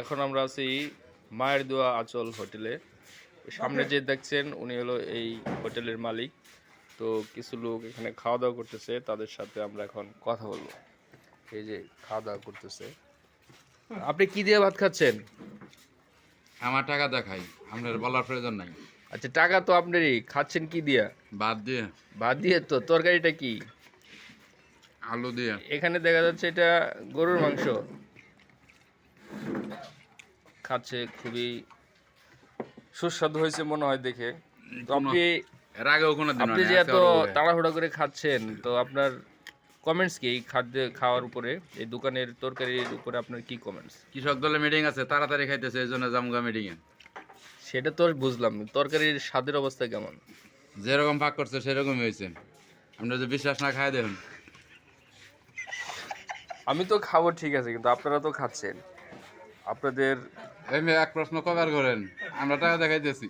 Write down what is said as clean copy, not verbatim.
এখন আমরা আছি মায়ের দোয়া আঁচল হোটেলে। সামনে যে দেখছেন উনি হলো এই হোটেলের মালিক। তো কিছু লোক এখানে খাওয়া দাওয়া করতেছে, তাদের সাথে আমরা এখন কথা বলবো। এই যে খাওয়া দাওয়া করতেছে। আপনি কি দিয়ে ভাত খাচ্ছেন? আমার টাকা দেখাই, আপনার বলার প্রয়োজন নাই। আচ্ছা, টাকা তো আপনারই, খাচ্ছেন কি দিয়া? বাদ দিয়ে, ভাত দিয়ে। তো তরকারিটা কি? আলু দিয়ে। এখানে দেখা যাচ্ছে এটা গরুর মাংস খাচ্ছে, খুবই সুস্বাদু হয়েছে মনে হয় দেখে। তো কোনো আপনি এর আগেও কোনো দিন আপনি মানে যে আজকে এত আরো তাড়াহুড়া করে খাচ্ছেন, তো আপনার কমেন্টস কি এই খাদ্য খাওয়ার উপরে, এই দোকানের তরকারির উপরে আপনার কি কমেন্টস? কৃষক দলের মিটিং আছে, তাড়াতাড়ি খাইতেছে, এই জন্য জামগা মিটিং এ। সেটা তো বুঝলাম, তরকারির স্বাদের অবস্থা কেমন? যেরকম ভাগ করছে সেরকমই হয়েছে। আপনি যদি বিশ্বাস না খাই দেখুন। আমি তো খাবো ঠিক আছে, কিন্তু আপনারা তো খাচ্ছেন। আপনাদের এই মেয়ে এক প্রশ্ন কবার করেন, আমরা টাকা দেখাইতেছি।